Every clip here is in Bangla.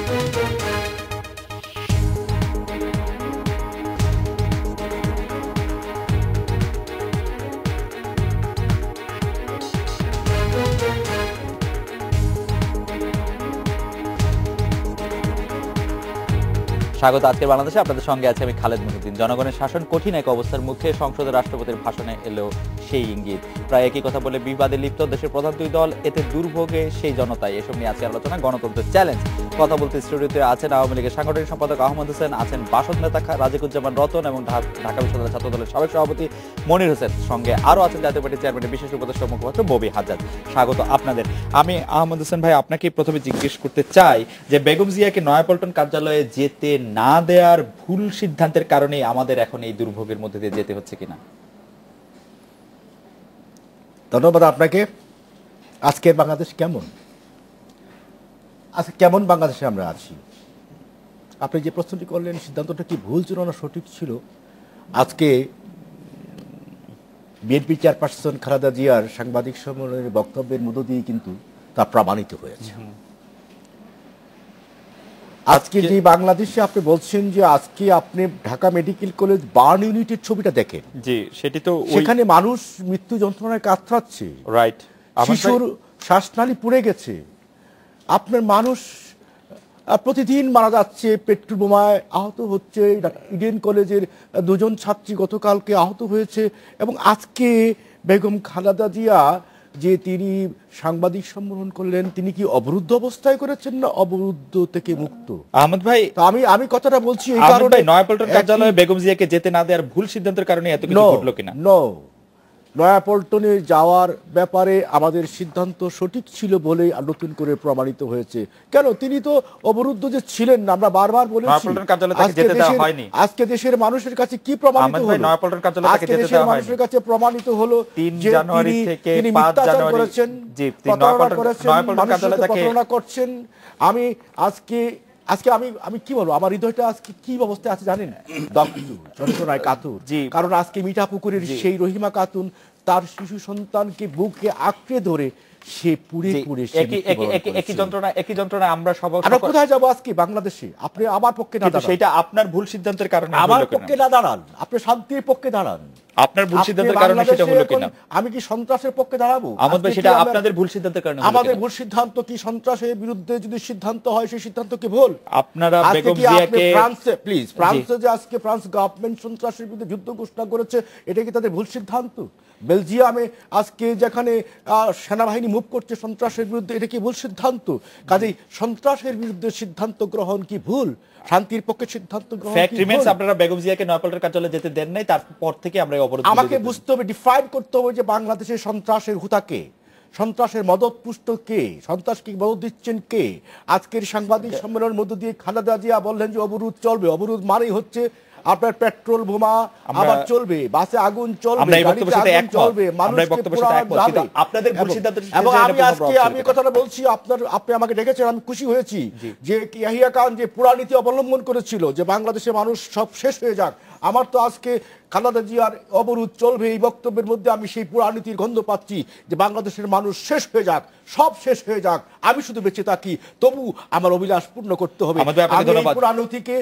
স্বাগত আজকের বাংলাদেশে, আপনাদের সঙ্গে আছে আমি খালেদ মুহিউদ্দিন। জনগণের শাসন কঠিন এক অবস্থার মুখে সংসদে রাষ্ট্রপতির ভাষণে এলো সেই ইঙ্গিত। প্রায় একই কথা বলে বিবাদে লিপ্ত দেশের প্রধান দুই দল, এতে দুর্ভোগে সেই জনতাই। এসব নিয়ে আজকে আলোচনা গণতন্ত্রের চ্যালেঞ্জ। কথা বলতে স্টুডিওতে আছেন আওয়ামী লীগের সাংগঠনিক সম্পাদক আহমদ হোসেন, আছেন বাসদ নেতা রাজিকুজ্জামান রতন এবং ঢাকা বিশ্ববিদ্যালয় ছাত্র দলের সাবেক সভাপতি মনির হোসেন। সঙ্গে আরো আছেন জাতীয় পার্টির চেয়ারম্যানের বিশেষ উপদেষ্টা মুখপাত্র ববি হাজ্জাজ। স্বাগত আপনাদের। আমি আহমদ হোসেন ভাই, আপনাকে প্রথমে জিজ্ঞেস করতে চাই যে বেগম জিয়াকে নয়াপল্টন কার্যালয়ে যেতে না দেওয়ার ভুল সিদ্ধান্তের কারণে আমাদের এখন এই দুর্ভোগের মধ্যে দিয়ে যেতে হচ্ছে কিনা? ধন্যবাদ আপনাকে। আজকের বাংলাদেশ কেমন, আজকে কেমন বাংলাদেশে আমরা আছি, আপনি যে প্রশ্নটি করলেন সিদ্ধান্তটা কি ভুল ছিল না সঠিক ছিল, আজকে বিএনপি চেয়ারপারসন খালেদা জিয়ার সাংবাদিক সম্মেলনের বক্তব্যের মধ্য দিয়ে কিন্তু তা প্রমাণিত হয়েছে। আজকে যে বাংলাদেশে আপনি বলছেন যে আজকে আপনি ঢাকা মেডিকেল কলেজ বার্ন ইউনিটের ছবিটা দেখেন, জি সেটি তো সেখানে মানুষ মৃত্যু যন্ত্রণায় কাতরাচ্ছে, রাইট, শিশুর শ্বাসনালী পুড়ে গেছে, আপনার মানুষ প্রতিদিন মারা যাচ্ছে, পেট্রোল বোমায় আহত হচ্ছে। ইডেন কলেজের দুজন ছাত্রী গতকালকে আহত হয়েছে। এবং আজকে বেগম খালেদা জিয়া যে তিনি সাংবাদিক সম্মেলন করলেন, তিনি কি অবরুদ্ধ অবস্থায় করেছেন না অবরুদ্ধ থেকে মুক্ত? আহমদ ভাই, আমি কথাটা বলছি এই কারণে নয়াপল্টন কার্যালয়ে বেগম জিয়াকে যেতে না দেওয়ার ভুল সিদ্ধান্তের কারণে এত কিছু ঘটলো কিনা? নয়াপল্টনে যাওয়ার ব্যাপারে আমাদের সিদ্ধান্ত সঠিক ছিল বলে নতুন করে প্রমাণিত হয়েছে। কেন, তিনি তো অবরুদ্ধ যে ছিলেন না, আমরা বারবার বলেছি। আজকে দেশের মানুষের কাছে কি প্রমাণিত হলো? মানুষের কাছে প্রমাণিত হলো 3 জানুয়ারি থেকে 5 জানুয়ারি করেছেন, প্রতারণা করছেন। আজকে আমি কি বলবো, আমার হৃদয়টা আজকে কি অবস্থায় আছে জানেন? যন্ত্রণায় কাতুর। কারণ আজকে মিঠাপুকুরের সেই রহিমা খাতুন তার শিশু সন্তানকে বুকে আঁকড়ে ধরে সে পুড়ে পুড়ে একই যন্ত্রণা আমরা সবাই। আমরা কোথায় যাবো আজকে বাংলাদেশে? আপনি আমার পক্ষে না দাঁড়ান, সেটা আপনার ভুল সিদ্ধান্তের কারণে। আমার পক্ষে না দাঁড়ান, আপনি শান্তির পক্ষে দাঁড়ান। আপনার ভুল সিদ্ধান্তের কারণে সেটা হলো কিনা? আমি কি সন্ত্রাসের পক্ষে দাঁড়াবো? আহমদ ভাই, সেটা আপনাদের ভুল সিদ্ধান্তের কারণে। আমাদের ভুল সিদ্ধান্ত কি সন্ত্রাসের বিরুদ্ধে যদি সিদ্ধান্ত হয় সেই সিদ্ধান্ত কি ভুল? আপনারা বেগম জিয়াকে ফ্রান্সে যে আজকে ফ্রান্স গভর্নমেন্ট সন্ত্রাসের বিরুদ্ধে যুদ্ধ ঘোষণা করেছে, এটা কি তাদের ভুল সিদ্ধান্ত? বেলজিয়ামে আজকে যেখানে সেনাবাহিনী মুভ করছে সন্ত্রাসের বিরুদ্ধে, এটা কি ভুল সিদ্ধান্ত? কাজেই সন্ত্রাসের বিরুদ্ধে সিদ্ধান্ত গ্রহণ কি ভুল? শান্তির পক্ষে সিদ্ধান্ত গ্রহণ কি ভুল? আপনারা বেগম জিয়াকে নয়াপল্টন কার্যালয়ে যেতে দেন নাই, তারপর থেকে আমরা অবরোধ। আমাকে বুঝতে হবে, ডিফাইন করতে হবে যে বাংলাদেশের সন্ত্রাসের হুতাকে, সন্ত্রাসের মদত পুষ্ট কে, সন্ত্রাসকে মদত দিচ্ছেন কে? আজকের সাংবাদিক সম্মেলনের মধ্য দিয়ে খালেদা জিয়া বললেন যে অবরোধ চলবে। অবরোধ মানেই হচ্ছে আপনার পেট্রোল বোমা আবার চলবে, বাসে আগুন চলবে, আমি কথাটা বলছি। আপনি আমাকে ডেকেছেন, আমি খুশি হয়েছি যে ইয়াহিয়া খান যে পুরা নীতি অবলম্বন করেছিল যে বাংলাদেশের মানুষ সব শেষ হয়ে যাক। আমার তো আজকে খালেদা জিয়ার অবরোধ চলবে এই বক্তব্যের মধ্যে আমি সেই পুরা নীতির গন্ধ পাচ্ছি যে বাংলাদেশের মানুষ শেষ হয়ে যাক, সব শেষ হয়ে যাক, আমি শুধু বেঁচে থাকি, তবু আমার অভিলাষ পূর্ণ করতে হবে। পুরা নীতিকে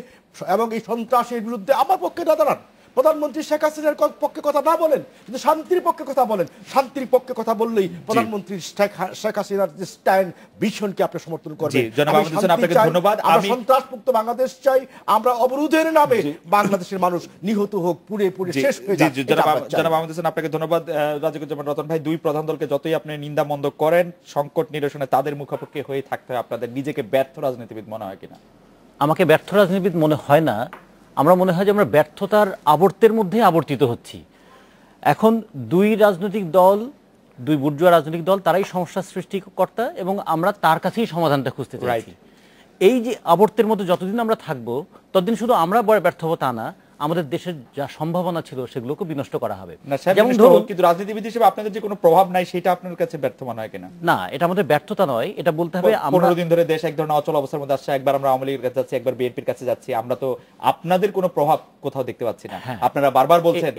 এবং এই সন্ত্রাসের বিরুদ্ধে আমার পক্ষে না দাঁড়ান, প্রধানমন্ত্রী শেখ হাসিনার পক্ষে কথা না বলেন, কিন্তু শান্তির পক্ষে কথা বলেন। শান্তির পক্ষে কথা বললেই প্রধানমন্ত্রী শেখ হাসিনার যে স্ট্যান্ড ভিশনকে আপনি সমর্থন করবেন। আমরা সন্ত্রাসমুক্ত বাংলাদেশ চাই, আমরা অবরোধের নামে বাংলাদেশের মানুষ নিহত হোক, পুড়ে পুড়ে শেষ হয়ে যাক। জনাব আহমদ হোসেন, আপনাকে ধন্যবাদ। রাজিকুজ্জামান রতন ভাই, দুই প্রধান দলকে যতই আপনি নিন্দা মন্দ করেন, সংকট নিরসনে তাদের মুখোমুখি হয়ে থাকতে হয়। আপনাদের নিজেকে ব্যর্থ রাজনীতিবিদ মনে হয় কিনা? আমাকে ব্যর্থ রাজনীতিবিদ মনে হয় না। আমরা মনে হয় যে আমরা ব্যর্থতার আবর্তের মধ্যে আবর্তিত হচ্ছি। এখন দুই রাজনৈতিক দল, দুই বুর্জোয়া রাজনৈতিক দল, তারাই সমস্যার সৃষ্টিকর্তা এবং আমরা তার কাছেই সমাধানটা খুঁজতে চাইছি। এই যে আবর্তের মধ্যে যতদিন আমরা থাকবো ততদিন শুধু আমরা ব্যর্থ হবো তা না, আমাদের দেশের যা সম্ভাবনা ছিল সেগুলোকে বিনষ্ট করা হবে। যেমন ধরুন, কিন্তু রাজনীতিবিদ হিসেবে আপনাদের যে কোনো প্রভাব নাই, সেটা আপনার কাছে ব্যর্থ মনে হয় কিনা? না, এটা আমাদের ব্যর্থতা নয়, এটা বলতে হবে 15 দিন ধরে দেশ এক ধরনের অচল অবস্থার মধ্যে আসছে। একবার আমরা আওয়ামী লীগের কাছে যাচ্ছি, একবার বিএনপির কাছে যাচ্ছি, আমরা তো আপনাদের কোনো প্রভাব কোথাও দেখতে পাচ্ছি না। আপনারা বারবার বলছেন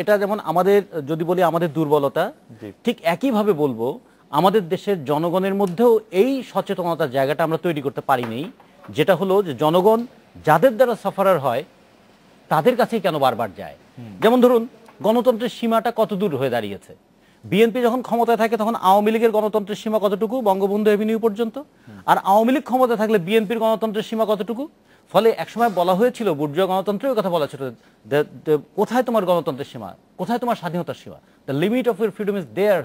এটা যেমন আমাদের, যদি বলি আমাদের দুর্বলতা, ঠিক একই ভাবে বলবো আমাদের দেশের জনগণের মধ্যেও এই সচেতনতার জায়গাটা আমরা তৈরি করতে পারিনি। যেটা হলো যে জনগণ যাদের দ্বারা সাফারার হয় তাদের কাছেই কেন বারবার যায়। যেমন ধরুন গণতন্ত্রের সীমাটা কত দূর হয়ে দাঁড়িয়েছে। বিএনপি যখন ক্ষমতায় থাকে তখন আওয়ামী লীগের গণতন্ত্রের সীমা কতটুকু, বঙ্গবন্ধু এভিনিউ পর্যন্ত, আর আওয়ামী লীগ ক্ষমতায় থাকলে বিএনপির গণতন্ত্রের সীমা কতটুকু। ফলে একসময় বলা হয়েছিল বুর্জোয়া গণতন্ত্রের কথা বলা ছিল, কোথায় তোমার গণতন্ত্রের সীমা, কোথায় তোমার স্বাধীনতার সীমা, the limit of your freedom is there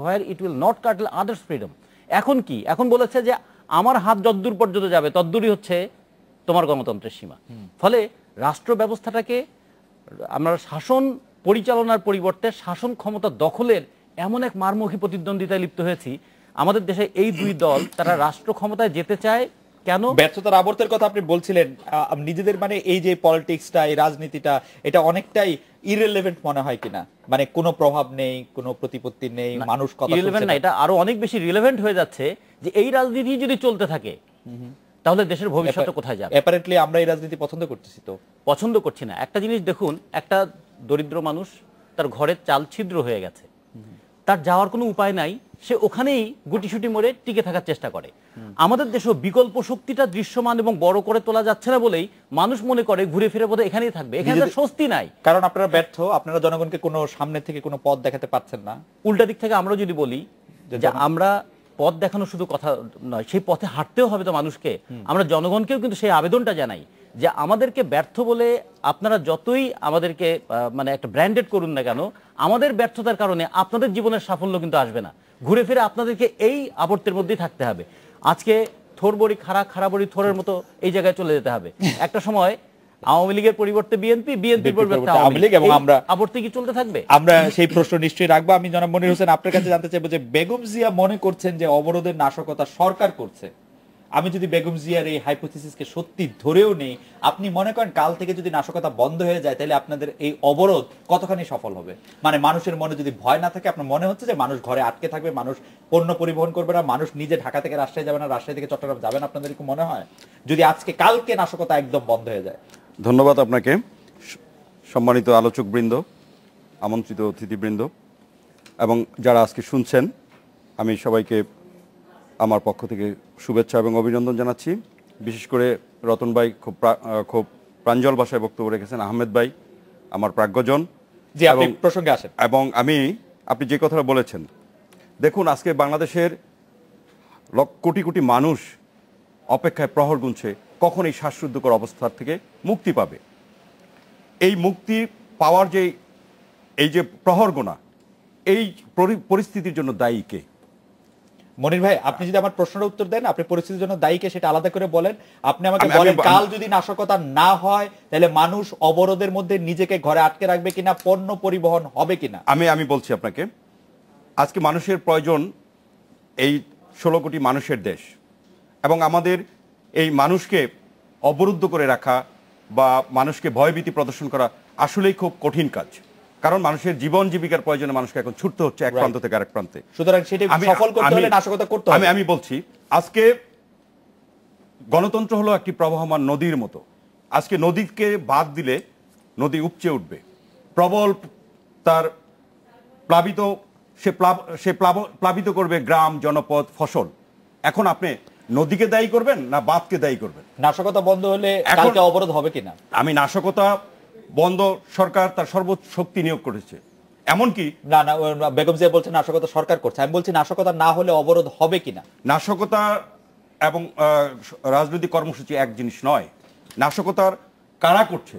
where it will not cut others freedom. এখন কি, এখন বলেছে যে আমার হাত যতদূর পর্যন্ত যাবে ততদূরই হচ্ছে তোমার গণতন্ত্রের সীমা। ফলে রাষ্ট্র ব্যবস্থাটাকে আমরা শাসন পরিচালনার পরিবর্তে শাসন ক্ষমতা দখলের এমন এক মারমুখী প্রতিদ্বন্দ্বিতায় লিপ্ত হয়েছি। আমাদের দেশে এই দুই দল তারা রাষ্ট্র ক্ষমতায় যেতে চায় কেন? ব্যর্থতার আবর্তের কথা আপনি বলছিলেন, নিজেদের মানে এই যে পলিটিক্সটা, এই রাজনীতিটা, এটা অনেকটাই ইররিলেভেন্ট মনে হয় কিনা, মানে কোনো প্রভাব নেই, কোনো প্রতিপত্তি নেই, মানুষ কথা ইররিলেভেন্ট না, এটা আরো অনেক বেশি রিলেভেন্ট হয়ে যাচ্ছে যে এই রাজনীতি যদি চলতে থাকে তাহলে দেশের ভবিষ্যৎ কোথায় যাবে। অ্যাপারেন্টলি আমরা এই রাজনীতি পছন্দ করতেছি, তো পছন্দ করছি না। একটা জিনিস দেখুন, একটা দরিদ্র মানুষ তার ঘরের চাল ছিদ্র হয়ে গেছে, তার যাওয়ার কোনো উপায় নাই, সে ওখানেই গুটিসুটি মরে টিকে থাকার চেষ্টা করে। আমাদের দেশে বিকল্প শক্তিটা দৃশ্যমান এবং বড় করে তোলা যাচ্ছে না বলেই মানুষ মনে করে ঘুরে ফিরে বোধহয় এখানেই থাকবে, এখানে তার স্বস্তি নাই। কারণ আপনারা ব্যর্থ, আপনারা জনগণকে কোনো সামনে থেকে কোনো পথ দেখাতে পারছেন না। উল্টা দিক থেকে আমরা যদি বলি যে আমরা পথ দেখানো শুধু কথা নয়, সেই পথে হাঁটতেও হবে তো মানুষকে। আমরা জনগণকেও কিন্তু সেই আবেদনটা জানাই যে আমাদেরকে ব্যর্থ বলে আপনারা যতই আমাদেরকে মানে একটা ব্র্যান্ডেড করুন না কেন, আমাদের ব্যর্থতার কারণে আপনাদের জীবনের সাফল্য কিন্তু আসবে না। ঘুরে ফিরে আপনাদেরকে এই আবর্তের মধ্যেই থাকতে হবে। আজকে থোরবড়ি খাড়াবড়ি থোরের মতো এই জায়গায় চলে যেতে হবে। একটা সময় আওয়ামী লীগের পরিবর্তে বিএনপি, বিএনপির পরিবর্তে আওয়ামী লীগ, এবং আমরা আবর্তে কি চলতে থাকবে? আমরা সেই প্রশ্ন নিশ্চয়ই রাখবো। আমি জনাব মনির হোসেন আপনার কাছে জানতে চাইবো যে বেগম জিয়া মনে করছেন যে অবরোধের নাশকতা সরকার করছে। আমি যদি বেগম জিয়ার এই হাইপোথিসিসকে সত্যি ধরেও নেই, আপনি মনে করেন কাল থেকে যদি নাশকতা বন্ধ হয়ে যায় তাহলে আপনাদের এই অবরোধ কতখানি সফল হবে? মানে মানুষের মনে যদি ভয় না থাকে, আপনার মনে হচ্ছে যে মানুষ ঘরে আটকে থাকবে, মানুষ পণ্য পরিবহন করবে না, মানুষ নিজে ঢাকা থেকে রাজশাহী যাবে না, রাজশাহী থেকে চট্টগ্রাম যাবে না, আপনাদের কি মনে হয় যদি আজকে কালকে নাশকতা একদম বন্ধ হয়ে যায়? ধন্যবাদ আপনাকে, সম্মানিত আলোচকবৃন্দ, আমন্ত্রিত অতিথিবৃন্দ এবং যারা আজকে শুনছেন, আমি সবাইকে আমার পক্ষ থেকে শুভেচ্ছা এবং অভিনন্দন জানাচ্ছি। বিশেষ করে রতন ভাই খুব প্রাঞ্জল ভাষায় বক্তব্য রেখেছেন, আহমেদ ভাই আমার প্রাজ্ঞজন, জি আপনি প্রসঙ্গে আসেন। এবং আপনি যে কথাটা বলেছেন, দেখুন আজকে বাংলাদেশের কোটি কোটি মানুষ অপেক্ষায় প্রহর গুনছে কখন এই শ্বাসরুদ্ধকর অবস্থার থেকে মুক্তি পাবে। এই মুক্তি পাওয়ার এই যে প্রহর গোনা, এই পরিস্থিতির জন্য দায়ী কে? মনির ভাই, আপনি যদি আমার প্রশ্নের উত্তর দেন, আপনি পরিস্থিতির জন্য দায়ী কে সেটা আলাদা করে বলেন। আপনি আমাকে বলেন কাল যদি নাশকতা না হয় তাহলে মানুষ অবরোধের মধ্যে নিজেকে ঘরে আটকে রাখবে কিনা, পণ্য পরিবহন হবে কিনা? আমি বলছি আপনাকে, আজকে মানুষের প্রয়োজন এই 16 কোটি মানুষের দেশ, এবং আমাদের এই মানুষকে অবরুদ্ধ করে রাখা বা মানুষকে ভয়ভীতি প্রদর্শন করা আসলেই খুব কঠিন কাজ। কারণ মানুষের জীবন জীবিকার প্রয়োজনে মানুষকে এখন ছুটতে হচ্ছে এক প্রান্ত থেকে আরেক প্রান্তে। সুতরাং সেটা সফল করতে হলে নাশকতা করতে হবে। আমি বলছি, আজকে গণতন্ত্র হলো একটি প্রবাহমান নদীর মতো। আজকে নদীকে বাদ দিলে নদী উপচে উঠবে, প্রবল তার প্লাবিত করবে গ্রাম, জনপদ, ফসল। এখন আপনি নদীকে দায়ী করবেন না বাঁধকে দায়ী করবেন? নাশকতা বন্ধ হলে কালকে অবরোধ হবে কিনা? আমি নাশকতা বন্ধ, সরকার তার সর্বশক্তি নিয়োগ করেছে, এমনকি না বেগম জিয়া বলছেন নাশকতা সরকার করছে, আমি বলছি নাশকতা না হলে অবরোধ হবে কিনা। নাশকতা এবং রাজনৈতিক কর্মসূচি এক জিনিস নয়। নাশকতার কারা করছে?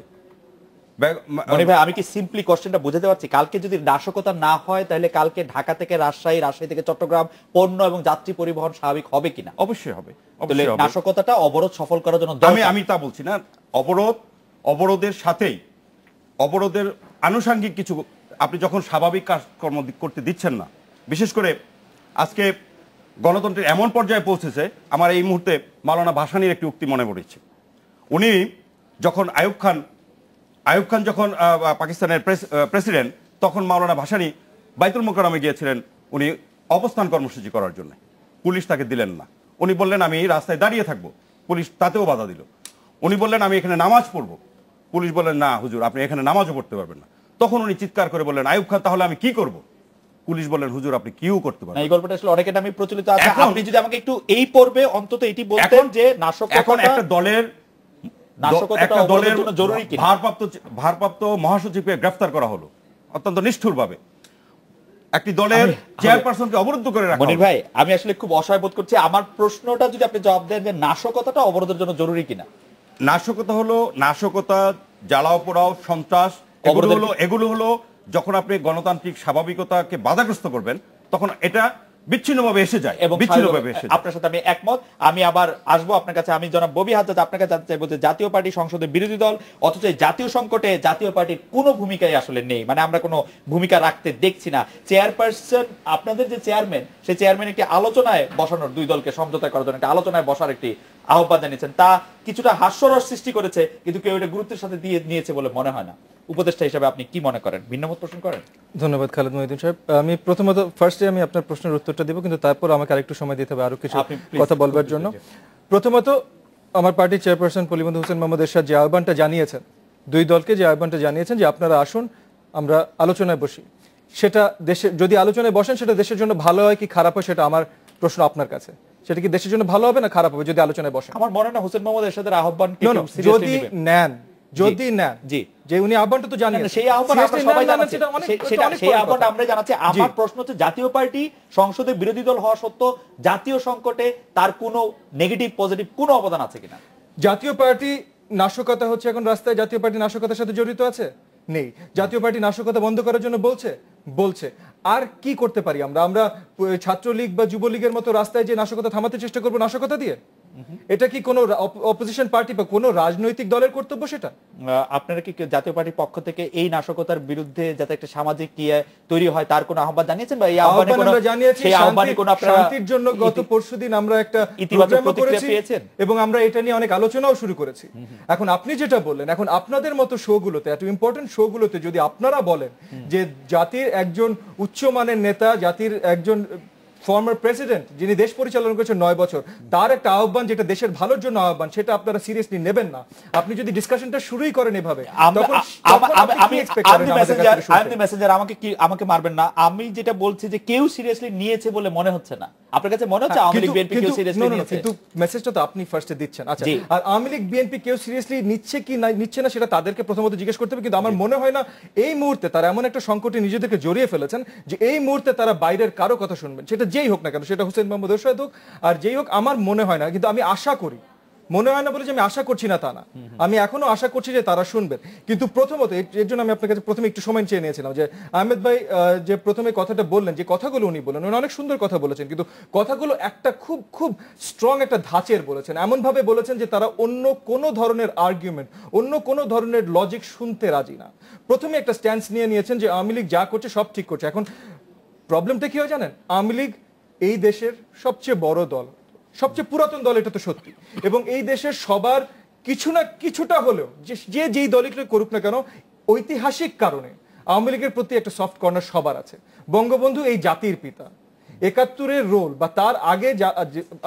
মনির ভাই, আমি কি সিম্পলি কোশ্চেনটা বুঝাতে পারছি? কালকে যদি নাশকতা না হয় তাহলে কালকে ঢাকা থেকে রাজশাহী, রাজশাহী থেকে চট্টগ্রাম পণ্য এবং যাত্রী পরিবহন স্বাভাবিক হবে কিনা? অবশ্যই হবে। নাশকতাটা অবরোধ সফল করার জন্য আমি তা বলছি না। অবরোধের সাথেই অবরোধের আনুষঙ্গিক কিছু, আপনি যখন স্বাভাবিক কাজকর্ম করতে দিচ্ছেন না, বিশেষ করে আজকে গণতন্ত্রের এমন পর্যায়ে পৌঁছেছে, আমার এই মুহূর্তে মাওলানা ভাসানীর একটি উক্তি মনে পড়েছে। উনি যখন আইয়ুব খান যখন পাকিস্তানের প্রেসিডেন্ট, তখন মাওলানা ভাসানী বাইতুল মোকাররমে গিয়েছিলেন উনি অবস্থান কর্মসূচি করার জন্য। পুলিশ তাকে দিলেন না। উনি বললেন আমি রাস্তায় দাঁড়িয়ে থাকবো, পুলিশ তাতেও বাধা দিল। উনি বললেন আমি এখানে নামাজ পড়বো, পুলিশ বললেন না হুজুর আপনি এখানে নামাজও পড়তে পারবেন না। তখন উনি চিৎকার করে বললেন আইয়ুব খান তাহলে আমি কি করব? পুলিশ বলেন হুজুর আপনি কিউ করতে না, পারেন। এই গল্পটা আসলে অনেকের নামে প্রচলিত আছে। এখন- আপনি যদি আমাকে একটু এই পর্বে অন্তত এটি বলতেন যে এখন একটা দলের নাশকতাটা অবরোধের জন্য জরুরি কিনা। ভারপ্রাপ্ত মহাসচিবকে গ্রেফতার করা হলো অত্যন্ত নিষ্ঠুরভাবে। একটি দলের চেয়ারপারসনকে অবরুদ্ধ করে রাখা মনির হলো। ভাই, আমি আসলে খুব অসহায় বোধ করছি। আমার প্রশ্নটা যদি আপনি জবাব দেন যে নাশকতাটা অবরোধের জন্য জরুরি কিনা। নাশকতা হলো নাশকতা, জ্বালাও পোড়াও, সন্ত্রাস, এগুলো হলো যখন আপনি গণতান্ত্রিক স্বাভাবিকতাকে বাধাগ্রস্ত করবেন তখন এটা বিচ্ছিন্নভাবে এসে যায় এবং বিচ্ছিন্নভাবে এসে যায়। আপনার সাথে আমি একমত। আমি আবার আসবো আপনার কাছে। আমি জনাব ববি হাজজাজ আপনার কাছে জানতে চাইবো যে জাতীয় পার্টি সংসদের বিরোধী দল, অথচ এই জাতীয় সংকটে জাতীয় পার্টির কোনো ভূমিকাই আসলে নেই, মানে আমরা কোনো ভূমিকা রাখতে দেখছি না। চেয়ারপারসন, আপনাদের যে চেয়ারম্যান, সেই চেয়ারম্যান একটি আলোচনায় বসানোর, দুই দলকে সমঝোতা করার জন্য একটা আলোচনায় বসার একটি আহ্বান জানিয়েছেন। তা কিছুটা হাস্যরস সৃষ্টি করেছে, কিন্তু কেউ এটা গুরুত্বের সাথে দিয়ে নিয়েছে বলে মনে হয় না। উপদেষ্টা হিসেবে আপনি কি মনে করেন? ভিন্নমত পোষণ করেন? ধন্যবাদ খালেদ মহিউদ্দিন সাহেব। আমি প্রথমত ফার্স্টে আমি আপনার প্রশ্নের উত্তরটা দেব, কিন্তু তারপর আমাকে আরেকটু সময় দিতে হবে আরো কিছু আপনি please কথা বলবার জন্য। প্রথমত আমার পার্টির চেয়ারপারসন পলিবন্ধু হোসেন মোহাম্মদ এরশাদ যে আহ্বানটা জানিয়েছেন, দুই দলকে যে আহ্বানটা জানিয়েছেন যে আপনারা আসুন আমরা আলোচনায় বসি, সেটা দেশে যদি আলোচনায় বসেন সেটা দেশের জন্য ভালো হয় কি খারাপ হয় সেটা আমার প্রশ্ন আপনার কাছে। সেটা কি দেশের জন্য ভালো হবে না খারাপ হবে যদি আলোচনায় বসেন? আমার মনে হয় না হোসেন মোহাম্মদ এরশাদের আহ্বান যদি নেন, যদি নেন, জি, যে উনি আহ্বানটা তো জানিয়েছেন, সেই আহ্বান আমরা সবাই জানাচ্ছি, সেই আহ্বান আমরা জানাচ্ছি। আমার প্রশ্ন হচ্ছে জাতীয় পার্টি সংসদে বিরোধী দল হওয়া সত্ত্বেও জাতীয় সংকটে তার কোনো নেগেটিভ পজিটিভ কোনো অবদান আছে কিনা? জাতীয় পার্টি নাশকতা হচ্ছে এখন রাস্তায়, জাতীয় পার্টি নাশকতার সাথে জড়িত আছে? নেই। জাতীয় পার্টি নাশকতা বন্ধ করার জন্য বলছে। আর কি করতে পারি আমরা? আমরা ছাত্রলীগ বা যুবলীগের মতো রাস্তায় যে নাশকতা থামাতে চেষ্টা করবো নাশকতা দিয়ে? এটা কি কোনো অপোজিশন পার্টি বা কোনো রাজনৈতিক দলের কর্তব্য সেটা? আপনারা কি জাতীয় পার্টির পক্ষ থেকে এই নাশকতার বিরুদ্ধে যাতে একটা সামাজিক তৈরি হয় তার কোনো আহ্বান জানিয়েছেন বা এই আহ্বানে কোনো সেই আহ্বানে কোনো আপনারা শান্তির জন্য গত পরশুদিন আমরা একটা ইতিবাচক প্রতিক্রিয়া পেয়েছেন এবং আমরা এটা নিয়ে অনেক আলোচনাও শুরু করেছি। এখন আপনি যেটা বললেন, এখন আপনাদের মতো শোগুলোতে, এত ইম্পর্টেন্ট শোগুলোতে যদি আপনারা বলেন যে জাতির একজন উচ্চমানের নেতা, জাতির একজন ফর্মার প্রেসিডেন্ট যিনি দেশ পরিচালনা করেছেন 9 বছর, তার একটা আহ্বান যেটা দেশের ভালোর জন্য আহ্বান, সেটা আপনারা সিরিয়াসলি নেবেন না। আপনি যদি ডিসকাশনটা শুরুই করেন এভাবে, আমাকে মারবেন না। আমি যেটা বলছি যে কেউ সিরিয়াসলি নিয়েছে বলে মনে হচ্ছে না। আপনার কাছে মনে হচ্ছে আওয়ামী লীগ বিএনপি কেউ সিরিয়াসলি নিয়েছে? কিন্তু মেসেজটা তো আপনি ফার্স্টে দিচ্ছেন। আচ্ছা, আর আওয়ামী লীগ বিএনপি কেউ সিরিয়াসলি নিচ্ছে কি না নিচ্ছে না সেটা তাদেরকে প্রথমত জিজ্ঞেস করতে হবে। কিন্তু আমার মনে হয় না এই মুহূর্তে তারা এমন একটা সংকটে নিজেদেরকে জড়িয়ে ফেলেছেন যে এই মুহূর্তে তারা বাইরের কারো কথা শুনবেন, সেটা যেই হোক না কেন, সেটা হোসেন মোহাম্মদ এরশাদ হোক আর যেই হোক। আমার মনে হয় না, কিন্তু আমি আশা করি, মনে হয় না বলে যে আমি আশা করছি না তা না, আমি এখনো আশা করছি যে তারা শুনবেন। কিন্তু প্রথমত এর জন্য আমি আপনার কাছে প্রথমে একটু সময় চেয়ে নিয়েছিলাম যে আহমেদ ভাই যে প্রথমে কথাটা বললেন, যে কথাগুলো উনি বললেন, উনি অনেক সুন্দর কথা বলেছেন, কিন্তু কথাগুলো একটা খুব খুব স্ট্রং একটা ধাঁচের বলেছেন, এমন ভাবে বলেছেন যে তারা অন্য কোনো ধরনের আর্গুমেন্ট, অন্য কোনো ধরনের লজিক শুনতে রাজি না। প্রথমে একটা স্ট্যান্স নিয়েছেন যে আওয়ামী লীগ যা করছে সব ঠিক করছে। এখন প্রবলেমটা কি হয় জানেন? আওয়ামী লীগ এই দেশের সবচেয়ে বড় দল, সবচেয়ে পুরাতন দল, এটা তো সত্যি, এবং এই দেশের সবার কিছু না কিছুটা হলেও যে যেই দলই করুক না কেন, ঐতিহাসিক কারণে আওয়ামী লীগের প্রতি একটা সফট কর্নার সবার আছে। বঙ্গবন্ধু এই জাতির পিতা, ৭১-এর রোল বা তার আগে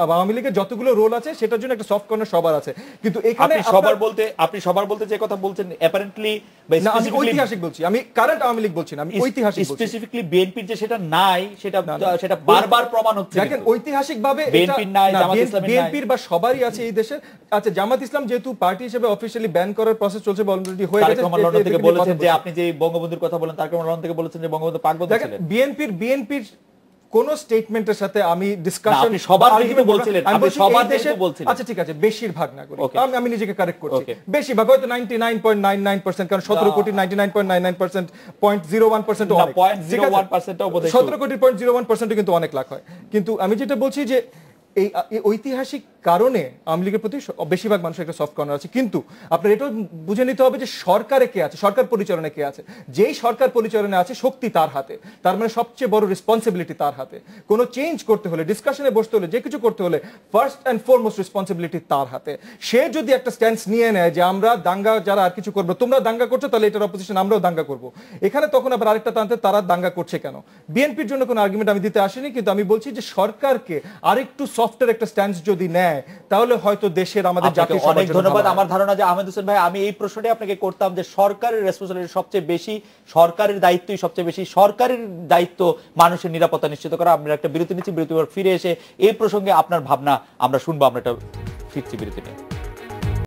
আওয়ামী লীগের যতগুলো রোল আছে সেটার জন্য একটা সফট কর্নার সবার আছে। কিন্তু এখানে আপনি সবার বলতে যে কথা বলছেন অ্যাপারেন্টলি না, আমি ঐতিহাসিক বলছি, আমি কারেন্ট আওয়ামী লীগ বলছি না, আমি ঐতিহাসিক বলছি। স্পেসিফিক্যালি বিএনপির যে সেটা নাই, সেটা বারবার প্রমাণ হচ্ছে। দেখেন ঐতিহাসিকভাবে বিএনপির নাই, জামাত ইসলামের নাই, বিএনপির বা সবারই আছে এই দেশে। আচ্ছা, জামাত ইসলাম যেহেতু পার্টি হিসেবে অফিশিয়ালি ব্যান করার প্রসেস চলছে বা অলরেডি হয়ে গেছে, লন্ডন থেকে বলেছেন যে আপনি যে বঙ্গবন্ধুর কথা বলেন, তার কারণে লন্ডন থেকে বলেছেন যে বঙ্গবন্ধু পাকবন্ধু ছিলেন। বিএনপির কোন স্টেটমেন্টের সাথে আমি ডিসকাশন, আপনি সবার বিরুদ্ধে বলছিলেন, আপনি সবার দেশে বলছিলেন। আচ্ছা ঠিক আছে, বেশিরভাগ না করি, আমি নিজেকে কারেক্ট করছি, বেশিরভাগ হয়তো 99.99%, কারণ 17 কোটি 99.99%, 0.01% অনেক, 0.01% ও 17 কোটি 0.01% কিন্তু অনেক লাখ হয়। কিন্তু আমি যেটা বলছি যে এই ঐতিহাসিক কারণে আওয়ামী লীগের প্রতি বেশিরভাগ মানুষের একটা সফট কর্নার আছে। কিন্তু আপনার এটাও বুঝে নিতে হবে যে সরকারে কে আছে, সরকার পরিচালনা কে আছে। যেই সরকার পরিচালনা আছে শক্তি তার হাতে, তার মানে সবচেয়ে বড় রেসপন্সিবিলিটি তার হাতে। কোনো চেঞ্জ করতে হলে, ডিসকাশনে বসতে হলে, যে কিছু করতে হলে ফার্স্ট অ্যান্ড ফরমোস্ট রেসপন্সিবিলিটি তার হাতে। সে যদি একটা স্ট্যান্স নিয়ে নেয় যে আমরা দাঙ্গা যারা আর কিছু করবো, তোমরা দাঙ্গা করছো তাহলে এটার অপোজিশন আমরাও দাঙ্গা করবো, এখানে তখন আবার আরেকটা টানতে তারা দাঙ্গা করছে কেন। বিএনপির জন্য কোনো আর্গুমেন্ট আমি দিতে আসিনি, কিন্তু আমি বলছি যে সরকারকে আরেকটু সফটের একটা স্ট্যান্স যদি নেয় নেয় তাহলে হয়তো দেশের আমাদের জাতীয় অনেক ধন্যবাদ। আমার ধারণা যে আহমেদ হোসেন ভাই, আমি এই প্রশ্নটি আপনাকে করতাম যে সরকারের রেসপন্সিবিলিটি সবচেয়ে বেশি, সরকারের দায়িত্বই সবচেয়ে বেশি, সরকারের দায়িত্ব মানুষের নিরাপত্তা নিশ্চিত করা। আমরা একটা বিরতি নিচ্ছি, বিরতির পর ফিরে এসে এই প্রসঙ্গে আপনার ভাবনা আমরা শুনবো। আমরা একটা ফিরছি বিরতি নিয়ে।